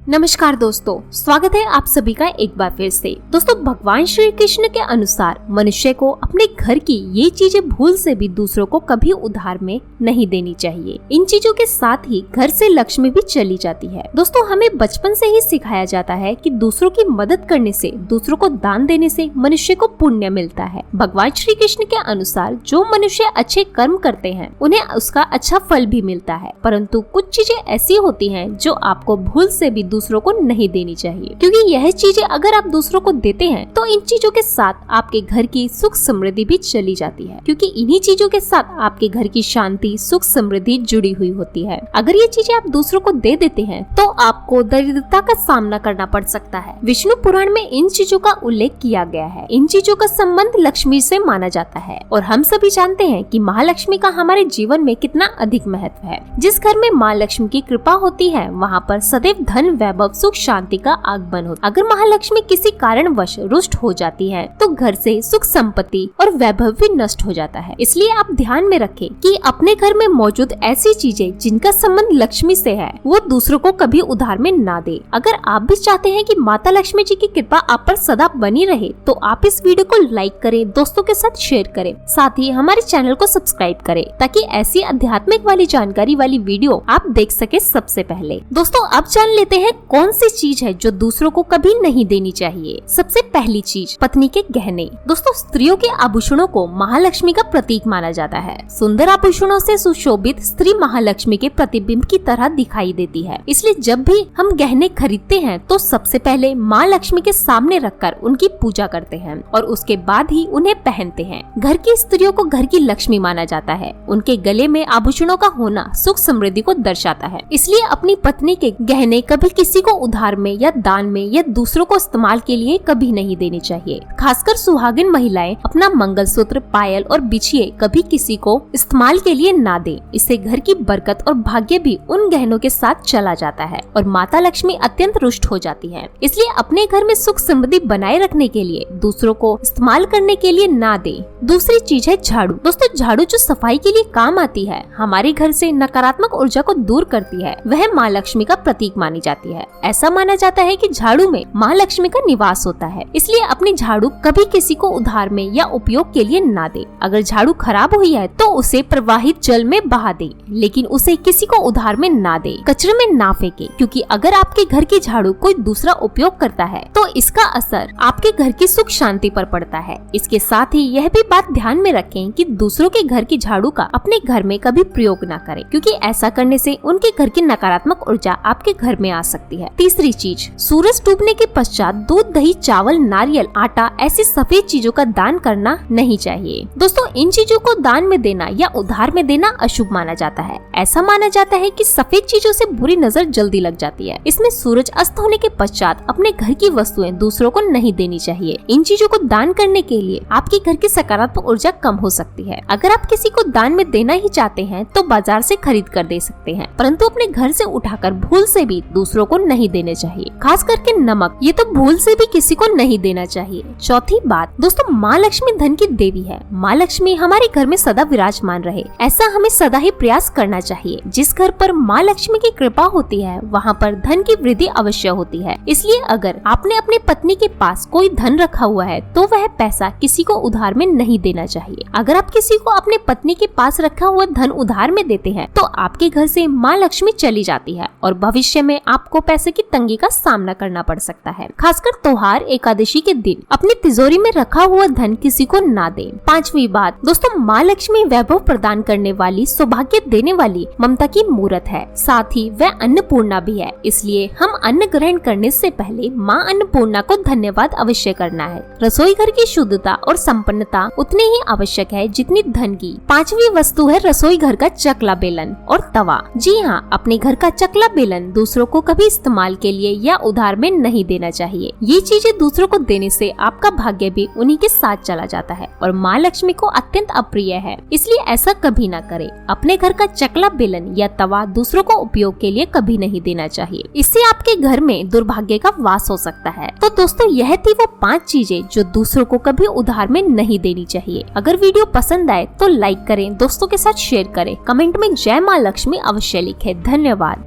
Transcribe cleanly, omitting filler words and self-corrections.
नमस्कार दोस्तों, स्वागत है आप सभी का एक बार फिर से। दोस्तों, भगवान श्री कृष्ण के अनुसार मनुष्य को अपने घर की ये चीजें भूल से भी दूसरों को कभी उधार में नहीं देनी चाहिए। इन चीजों के साथ ही घर से लक्ष्मी भी चली जाती है। दोस्तों, हमें बचपन से ही सिखाया जाता है कि दूसरों की मदद करने से, दूसरों को दान देने से मनुष्य को पुण्य मिलता है। भगवान श्री कृष्ण के अनुसार जो मनुष्य अच्छे कर्म करते हैं उन्हें उसका अच्छा फल भी मिलता है, परंतु कुछ चीजें ऐसी होती हैं जो आपको भूल से भी दूसरों को नहीं देनी चाहिए, क्योंकि यह चीजें अगर आप दूसरों को देते हैं तो इन चीजों के साथ आपके घर की सुख समृद्धि भी चली जाती है, क्योंकि इन्हीं चीजों के साथ आपके घर की शांति, सुख समृद्धि जुड़ी हुई होती है। अगर ये चीजें आप दूसरों को दे देते हैं तो आपको दरिद्रता का सामना करना पड़ सकता है। विष्णु पुराण में इन चीजों का उल्लेख किया गया है। इन चीजों का संबंध लक्ष्मी से माना जाता है और हम सभी जानते हैं कि महालक्ष्मी का हमारे जीवन में कितना अधिक महत्व है। जिस घर में माँ लक्ष्मी की कृपा होती है वहाँ पर सदैव धन, वैभव, सुख, शांति का आगमन होता है। अगर महालक्ष्मी किसी कारणवश रुष्ट हो जाती है तो घर से सुख, संपत्ति और वैभव भी नष्ट हो जाता है। इसलिए आप ध्यान में रखें कि अपने घर में मौजूद ऐसी चीजें जिनका संबंध लक्ष्मी से है वो दूसरों को कभी उधार में ना दे। अगर आप भी चाहते हैं कि माता लक्ष्मी जी की कृपा आप पर सदा बनी रहे तो आप इस वीडियो को लाइक करें, दोस्तों के साथ शेयर करें, साथ ही हमारे चैनल को सब्सक्राइब करें ताकि ऐसी आध्यात्मिक वाली जानकारी वाली वीडियो आप देख सके सबसे पहले। दोस्तों, अब जान लेते हैं कौन सी चीज है जो दूसरों को कभी नहीं देनी चाहिए। सबसे पहली चीज, पत्नी के गहने। दोस्तों, स्त्रियों के आभूषणों को महालक्ष्मी का प्रतीक माना जाता है। सुंदर आभूषणों से सुशोभित स्त्री महालक्ष्मी के प्रतिबिंब की तरह दिखाई देती है। इसलिए जब भी हम गहने खरीदते हैं तो सबसे पहले माँ लक्ष्मी के सामने रखकर उनकी पूजा करते हैं और उसके बाद ही उन्हें पहनते हैं। घर की स्त्रियों को घर की लक्ष्मी माना जाता है। उनके गले में आभूषणों का होना सुख समृद्धि को दर्शाता है। इसलिए अपनी पत्नी के गहने कभी किसी को उधार में या दान में या दूसरों को इस्तेमाल के लिए कभी नहीं देने चाहिए। खासकर सुहागिन महिलाएं अपना मंगलसूत्र, पायल और बिछिए कभी किसी को इस्तेमाल के लिए ना दे। इससे घर की बरकत और भाग्य भी उन गहनों के साथ चला जाता है और माता लक्ष्मी अत्यंत रुष्ट हो जाती है। इसलिए अपने घर में सुख समृद्धि बनाए रखने के लिए दूसरों को इस्तेमाल करने के लिए ना दे। दूसरी चीज है झाड़ू। दोस्तों, झाड़ू जो सफाई के लिए काम आती है, हमारे घर से नकारात्मक ऊर्जा को दूर करती है, वह माँ लक्ष्मी का प्रतीक मानी जाती है। ऐसा माना जाता है कि झाड़ू में माँ लक्ष्मी का निवास होता है। इसलिए अपनी झाड़ू कभी किसी को उधार में या उपयोग के लिए ना दे। अगर झाड़ू खराब हुई है तो उसे प्रवाहित जल में बहा दे, लेकिन उसे किसी को उधार में ना दे, कचरे में ना फेंके, क्योंकि अगर आपके घर की झाड़ू कोई दूसरा उपयोग करता है तो इसका असर आपके घर की सुख शांति पर पड़ता है। इसके साथ ही यह भी बात ध्यान में रखें कि दूसरों के घर की झाड़ू का अपने घर में कभी प्रयोग ना करें, क्योंकि ऐसा करने से उनके घर की नकारात्मक ऊर्जा आपके घर में आ सकती है। तीसरी चीज, सूरज डूबने के पश्चात दूध, दही, चावल, नारियल, आटा ऐसी सफेद चीजों का दान करना नहीं चाहिए। दोस्तों, इन चीजों को दान में देना या उधार में देना अशुभ माना जाता है। ऐसा माना जाता है कि सफेद चीजों से बुरी नजर जल्दी लग जाती है। इसमें सूरज अस्त होने के पश्चात अपने घर की वस्तुएं दूसरों को नहीं देनी चाहिए। इन चीजों को दान करने के लिए आपके घर की सकारात्मक ऊर्जा कम हो सकती है। अगर आप किसी को दान में देना ही चाहते हैं तो बाजार से खरीद कर दे सकते हैं, परंतु अपने घर से उठाकर भूल से भी दूसरों को नहीं देने चाहिए। खास करके नमक, ये तो भूल से भी किसी को नहीं देना चाहिए। चौथी बात, दोस्तों, माँ लक्ष्मी धन की देवी है। माँ लक्ष्मी हमारे घर में सदा विराजमान रहे, ऐसा हमें सदा ही प्रयास करना चाहिए। जिस घर पर माँ लक्ष्मी की कृपा होती है वहाँ पर धन की वृद्धि अवश्य होती है। इसलिए अगर आपने अपनी पत्नी के पास कोई धन रखा हुआ है तो वह पैसा किसी को उधार में नहीं देना चाहिए। अगर आप किसी को अपने पत्नी के पास रखा हुआ धन उधार में देते हैं तो आपके घर से माँ लक्ष्मी चली जाती है और भविष्य में आपको पैसे की तंगी का सामना करना पड़ सकता है। खासकर त्योहार, एकादशी के दिन अपनी तिजोरी में रखा हुआ धन किसी को ना दें। पांचवी बात, दोस्तों, माँ लक्ष्मी वैभव प्रदान करने वाली, सौभाग्य देने वाली, ममता की मूर्त है। साथ ही वह अन्नपूर्णा भी है। इसलिए हम अन्न ग्रहण करने से पहले माँ अन्नपूर्णा को धन्यवाद अवश्य करना है। रसोई घर की शुद्धता और संपन्नता उतनी ही आवश्यक है जितनी धन की। पांचवी वस्तु है रसोई घर का चकला बेलन और तवा। जी हाँ, अपने घर का चकला बेलन दूसरों को कभी इस्तेमाल के लिए या उधार में नहीं देना चाहिए। ये चीजें दूसरों को देने से आपका भाग्य भी उन्हीं के साथ चला जाता है और माँ लक्ष्मी को अत्यंत अप्रिय है। इसलिए ऐसा कभी ना करें। अपने घर का चकला बेलन या तवा दूसरों को उपयोग के लिए कभी नहीं देना चाहिए। इससे आपके घर में दुर्भाग्य का वास हो सकता है। तो दोस्तों, यह थी वो 5 चीजें जो दूसरों को कभी उधार में नहीं देनी चाहिए। अगर वीडियो पसंद आए तो लाइक करें, दोस्तों के साथ शेयर करें, कमेंट में जय माँ लक्ष्मी अवश्य लिखें। धन्यवाद।